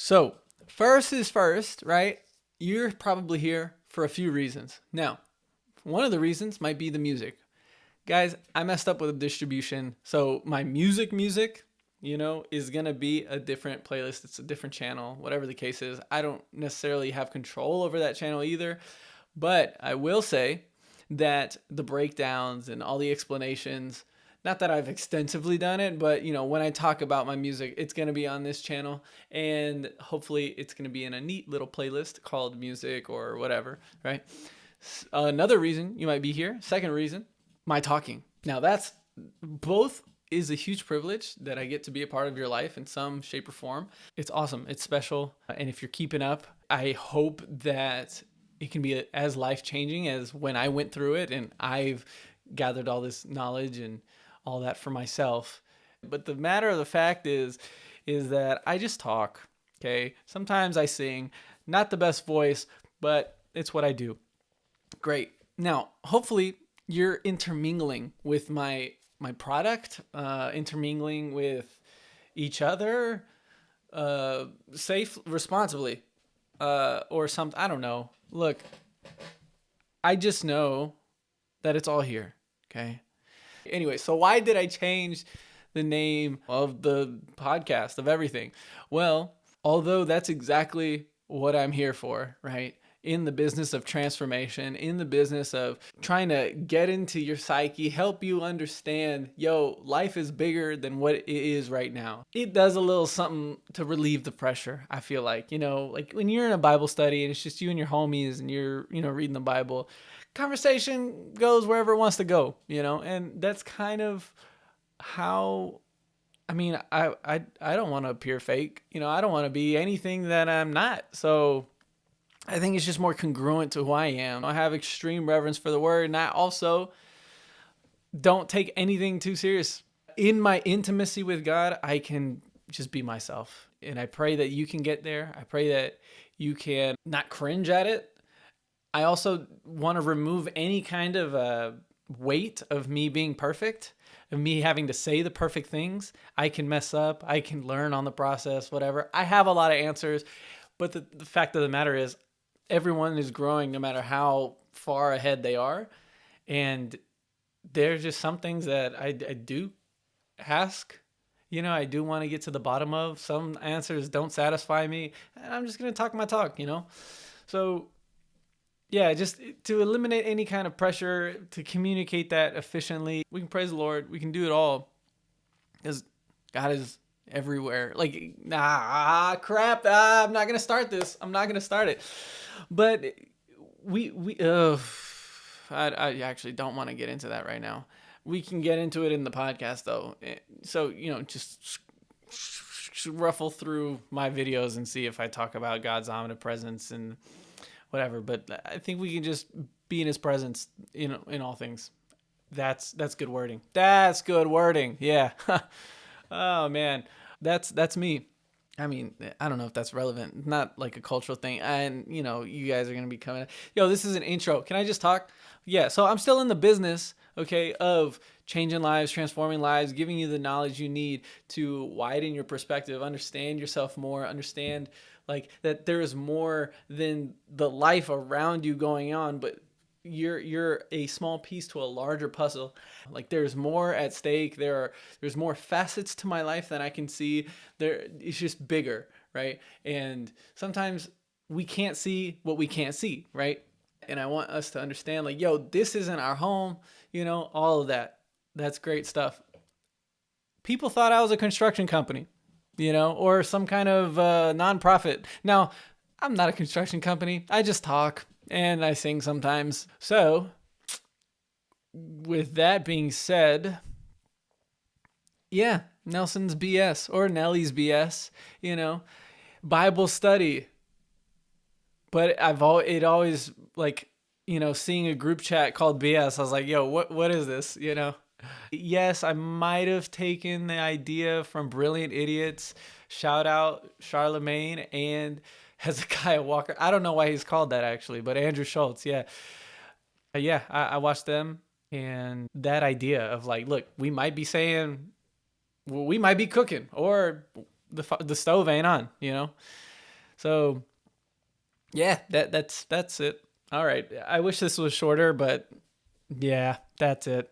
So, first is first, right? You're probably here for a few reasons. Now, one of the reasons might be the music. Guys, I messed up with the distribution. So, my music, is going to be a different playlist. It's a different channel, whatever the case is. I don't necessarily have control over that channel either. But I will say that the breakdowns and all the explanations, not that I've extensively done it, but when I talk about my music, it's going to be on this channel, and hopefully it's going to be in a neat little playlist called music or whatever, right? Another reason you might be here, second reason, my talking. Now that's both is a huge privilege that I get to be a part of your life in some shape or form. It's awesome. It's special. And if you're keeping up, I hope that it can be as life-changing as when I went through it and I've gathered all this knowledge and all that for myself. But the matter of the fact is that I just talk, okay? Sometimes I sing, not the best voice, but it's what I do. Great. Now, hopefully you're intermingling with my product, intermingling with each other, safe, responsibly, or something. I don't know. Look, I just know that it's all here. Okay. Anyway, so why did I change the name of the podcast, of everything? Well, although that's exactly what I'm here for, right? In the business of transformation, in the business of trying to get into your psyche, help you understand, life is bigger than what it is right now. It does a little something to relieve the pressure, I feel like. Like when you're in a Bible study and it's just you and your homies and you're, reading the Bible, conversation goes wherever it wants to go, and that's kind of how, I don't want to appear fake. I don't want to be anything that I'm not. So I think it's just more congruent to who I am. I have extreme reverence for the word, and I also don't take anything too serious. In my intimacy with God, I can just be myself. And I pray that you can get there. I pray that you can not cringe at it. I also want to remove any kind of weight of me being perfect, of me having to say the perfect things. I can mess up. I can learn on the process, whatever. I have a lot of answers. But the fact of the matter is, everyone is growing no matter how far ahead they are. And there's just some things that I do ask. I do want to get to the bottom of. Some answers don't satisfy me. And I'm just going to talk my talk, So, yeah, just to eliminate any kind of pressure, to communicate that efficiently. We can praise the Lord. We can do it all. Because God is everywhere. Like, crap. I'm not going to start this. I'm not going to start it. But I actually don't want to get into that right now. We can get into it in the podcast though. So, just ruffle through my videos and see if I talk about God's omnipresence and whatever. But I think we can just be in his presence, in all things. That's good wording. That's good wording. Yeah. Oh man. That's me. I don't know if that's relevant. Not like a cultural thing. And, you guys are going to be coming. This is an intro. Can I just talk? Yeah. So I'm still in the business, okay, of changing lives, transforming lives, giving you the knowledge you need to widen your perspective, understand yourself more, understand like that there is more than the life around you going on, but you're a small piece to a larger puzzle. Like there's more at stake. There's more facets to my life than I can see. It's just bigger, right? And sometimes we can't see what we can't see, right? And I want us to understand, like, this isn't our home, all of that. That's great stuff. People thought I was a construction company, or some kind of nonprofit. Now, I'm not a construction company. I just talk. And I sing sometimes. So, with that being said, yeah, Nelson's BS or Nellie's BS, Bible study. But it always like, seeing a group chat called BS, I was like, what is this, Yes, I might have taken the idea from Brilliant Idiots. Shout out Charlemagne and Hezekiah Walker. I don't know why he's called that actually, but Andrew Schultz. Yeah. I watched them, and that idea of like, look, we might be saying, well, we might be cooking or the stove ain't on, So yeah, that's it. All right. I wish this was shorter, but yeah, that's it.